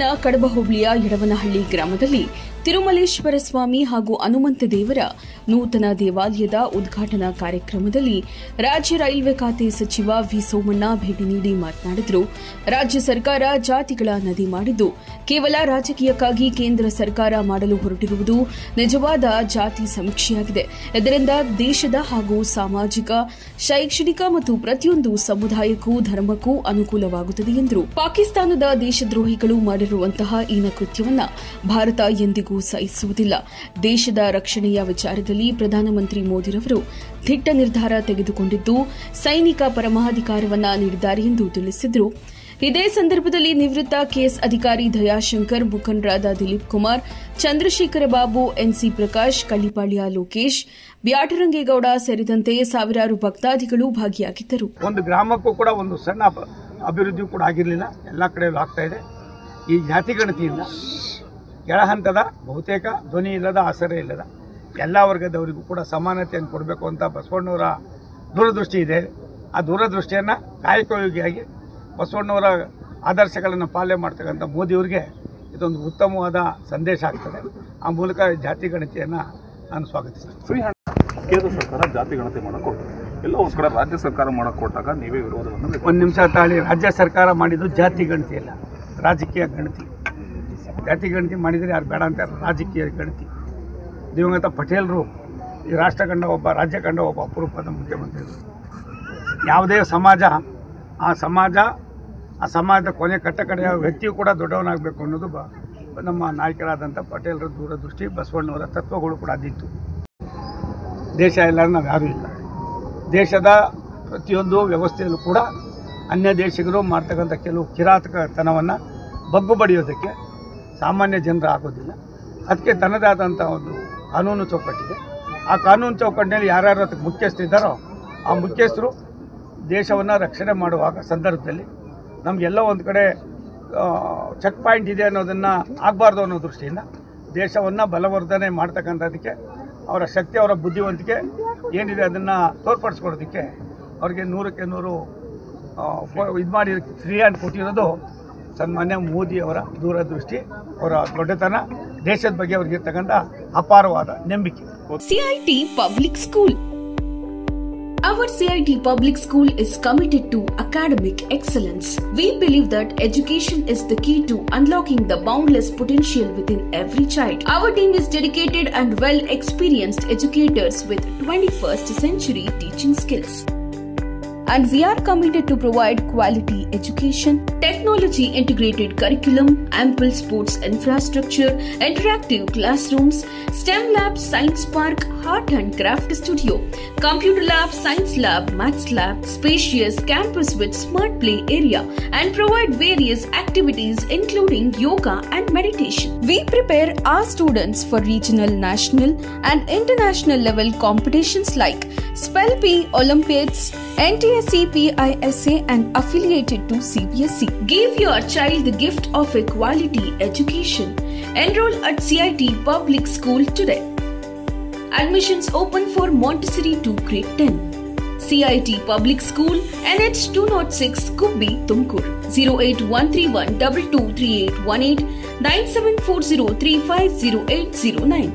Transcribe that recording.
ತಾಲೂಕಿನ ಕಡಬ ಹೋಬಳಿಯ ಯಡವನಹಳ್ಳಿ ಗ್ರಾಮದಲ್ಲಿ ತಿರುಮಲೇಶ್ವರ ಸ್ವಾಮಿ ಹಾಗೂ ಹನುಮಂತ ದೇವರ ನೂತನ ದೇವಾಲಯದ ಉದ್ಘಾಟನಾ ಕಾರ್ಯಕ್ರಮದಲ್ಲಿ ರಾಜ್ಯ ರೈಲ್ವೆ ಖಾತೆ ಸಚಿವ ವಿ ಸೋಮಣ್ಣ ಭೇಟಿ ನೀಡಿ ಮಾತನಾಡಿದರು. ರಾಜ್ಯ ಸರ್ಕಾರ ಜಾತಿಗಳ ನದಿ ಮಾಡಿದ್ದು ಕೇವಲ ರಾಜಕೀಯಕ್ಕಾಗಿ ಕೇಂದ್ರ ಸರ್ಕಾರ ಮಾಡಲು ಹೊರಟಿರುವುದು ನಿಜವಾದ ಜಾತಿ ಸಮೀಕ್ಷೆಯಾಗಿದೆ. ಇದರಿಂದ ದೇಶದ ಹಾಗೂ ಸಾಮಾಜಿಕ, ಶೈಕ್ಷಣಿಕ ಮತ್ತು ಪ್ರತಿಯೊಂದು ಸಮುದಾಯಕ್ಕೂ ಧರ್ಮಕ್ಕೂ ಅನುಕೂಲವಾಗುತ್ತದೆ ಎಂದರು. ಪಾಕಿಸ್ತಾನದ ದೇಶದ್ರೋಹಿಗಳು ಮಾಡಿರುವಂತಹ ಈನ ಕೃತ್ಯವನ್ನ ಭಾರತ ಎಂದಿಗೂ ಸಹಿಸುವುದಿಲ್ಲ. ದೇಶದ ರಕ್ಷಣೆಯ ವಿಚಾರದಲ್ಲಿ ಪ್ರಧಾನಮಂತ್ರಿ ಮೋದಿರವರು ದಿಟ್ಟ ನಿರ್ಧಾರ ತೆಗೆದುಕೊಂಡಿದ್ದು ಸೈನಿಕ ಪರಮಾಧಿಕಾರವನ್ನ ನೀಡಿದ್ದಾರೆ ಎಂದು ತಿಳಿಸಿದರು. ಇದೇ ಸಂದರ್ಭದಲ್ಲಿ ನಿವೃತ್ತ ಕೆಎಸ್ ಅಧಿಕಾರಿ ದಯಾಶಂಕರ್, ಮುಖಂಡರಾದ ದಿಲೀಪ್ ಕುಮಾರ್, ಚಂದ್ರಶೇಖರ ಬಾಬು, ಎನ್ಸಿ ಪ್ರಕಾಶ್, ಕಳ್ಳಿಪಾಳ್ಯ ಲೋಕೇಶ್, ಬ್ಯಾಟರಂಗೇಗೌಡ ಸೇರಿದಂತೆ ಸಾವಿರಾರು ಭಕ್ತಾದಿಗಳು ಭಾಗಿಯಾಗಿದ್ದರು. ಒಂದು ಗ್ರಾಮಕ್ಕೂ ಕೂಡ ಒಂದು ಸಣ್ಣ ಅಭಿವೃದ್ಧಿ ಕೂಡ ಆಗಿರಲಿಲ್ಲ, ಎಲ್ಲ ಕಡೆಯಲ್ಲೂ ಆಗ್ತಾ ಇದೆ. ಈ ಜಾತಿ ಗಣತಿಯಿಂದ ಕೆಳಹಂತದ ಬಹುತೇಕ ಧ್ವನಿ ಇಲ್ಲದ, ಆಸರೆ ಇಲ್ಲದ ಎಲ್ಲ ವರ್ಗದವರಿಗೂ ಕೂಡ ಸಮಾನತೆಯನ್ನು ಕೊಡಬೇಕು ಅಂತ ಬಸವಣ್ಣವರ ದೂರದೃಷ್ಟಿ ಇದೆ. ಆ ದೂರದೃಷ್ಟಿಯನ್ನು ಕಾಯಕಯೋಗಿಯಾಗಿ ಬಸವಣ್ಣವರ ಆದರ್ಶಗಳನ್ನು ಪಾಲನೆ ಮಾಡ್ತಕ್ಕಂಥ ಮೋದಿಯವರಿಗೆ ಇದೊಂದು ಉತ್ತಮವಾದ ಸಂದೇಶ ಆಗ್ತದೆ. ಆ ಮೂಲಕ ಜಾತಿ ಗಣತಿಯನ್ನು ನಾನು ಸ್ವಾಗತಿಸ್ತೇನೆ. ಕೇಂದ್ರ ಸರ್ಕಾರ ಜಾತಿ ಗಣತಿ ಮಾಡೋಕೆ ಎಲ್ಲ ಒಂದು ಕಡೆ ರಾಜ್ಯ ಸರ್ಕಾರ ಮಾಡೋಕೆ ಕೊಟ್ಟಾಗ ನೀವೇ ವಿರೋಧವನ್ನು ಒಂದು ನಿಮಿಷ ತಾಳಿ. ರಾಜ್ಯ ಸರ್ಕಾರ ಮಾಡಿದ್ದು ಜಾತಿ ಗಣತಿ ಅಲ್ಲ, ರಾಜಕೀಯ ಗಣತಿ. ಜಾತಿ ಗಣತಿ ಮಾಡಿದರೆ ಯಾರು ಬೇಡ ಅಂತಾರೆ, ರಾಜಕೀಯ ಗಣತಿ. ದಿವಂಗತ ಪಟೇಲರು ಈ ರಾಷ್ಟ್ರ ಕಂಡ ಒಬ್ಬ, ರಾಜ್ಯ ಕಂಡ ಒಬ್ಬ ಅಪರೂಪದ ಮುಖ್ಯಮಂತ್ರಿಗಳು. ಯಾವುದೇ ಸಮಾಜ ಆ ಸಮಾಜದ ಕೊನೆ ಕಟ್ಟಕಡೆಯ ವ್ಯಕ್ತಿಯು ಕೂಡ ದೊಡ್ಡವನಾಗಬೇಕು ಅನ್ನೋದು ನಮ್ಮ ನಾಯಕರಾದಂಥ ಪಟೇಲರ ದೂರದೃಷ್ಟಿ, ಬಸವಣ್ಣವರ ತತ್ವಗಳು ಕೂಡ ಅದಿತ್ತು. ದೇಶ ಎಲ್ಲರೂ ನಾವು ಯಾರೂ ಇಲ್ಲ. ದೇಶದ ಪ್ರತಿಯೊಂದು ವ್ಯವಸ್ಥೆಯಲ್ಲೂ ಕೂಡ ಅನ್ಯ ದೇಶಿಗರು ಮಾಡ್ತಕ್ಕಂಥ ಕೆಲವು ಕಿರಾತಕತನವನ್ನು ಬಗ್ಗು ಬಡಿಯೋದಕ್ಕೆ ಸಾಮಾನ್ಯ ಜನರು ಆಗೋದಿಲ್ಲ. ಅದಕ್ಕೆ ತನ್ನದೇ ಆದಂಥ ಒಂದು ಕಾನೂನು ಚೌಕಟ್ಟಿದೆ. ಆ ಕಾನೂನು ಚೌಕಟ್ಟಿನಲ್ಲಿ ಯಾರ್ಯಾರು ಅದಕ್ಕೆ ಮುಖ್ಯಸ್ಥರಿದ್ದಾರೋ ಆ ಮುಖ್ಯಸ್ಥರು ದೇಶವನ್ನು ರಕ್ಷಣೆ ಮಾಡುವಾಗ ಸಂದರ್ಭದಲ್ಲಿ ನಮಗೆಲ್ಲ ಒಂದು ಕಡೆ ಚೆಕ್ ಪಾಯಿಂಟ್ ಇದೆ ಅನ್ನೋದನ್ನು ಆಗಬಾರ್ದು ಅನ್ನೋ ದೃಷ್ಟಿಯಿಂದ ದೇಶವನ್ನು ಬಲವರ್ಧನೆ ಮಾಡ್ತಕ್ಕಂಥದ್ದಕ್ಕೆ ಅವರ ಶಕ್ತಿ, ಅವರ ಬುದ್ಧಿವಂತಿಕೆ ಏನಿದೆ ಅದನ್ನು ತೋರ್ಪಡಿಸ್ಕೊಡೋದಕ್ಕೆ ಅವ್ರಿಗೆ 100ಕ್ಕೆ 100 ಇದು ಮಾಡಿ ಫ್ರೀ ಹ್ಯಾಂಡ್ ಕೊಟ್ಟಿರೋದು ಸನ್ಮಾನ್ಯ ಮೋದಿಯವರ ದೂರದೃಷ್ಟಿ, ಅವರ ದೊಡ್ಡತನ, ದೇಶದ ಬಗ್ಗೆ ಅವರಿಗೆ ಇರ್ತಕ್ಕಂಥ ಅಪಾರವಾದ ನಂಬಿಕೆ. CIT Public School. Our CIT Public School is committed to academic excellence. We believe that education is the key to unlocking the boundless potential within every child. Our team is dedicated and well-experienced educators with 21st century teaching skills. And we are committed to provide quality education, technology integrated curriculum, ample sports infrastructure, interactive classrooms, STEM lab, science park, art and craft studio, computer lab, science lab, maths lab, spacious campus with smart play area, and provide various activities including yoga and meditation. We prepare our students for regional, national and international level competitions like Spell P Olympiads, NTSC PISA and affiliated to CBSE. Give your child the gift of a quality education. Enroll at CIT Public School today. Admissions open for Montessori to grade 10. CIT Public School, NH 206, Kubbi, Tumkur. 08131 223818 9740350809.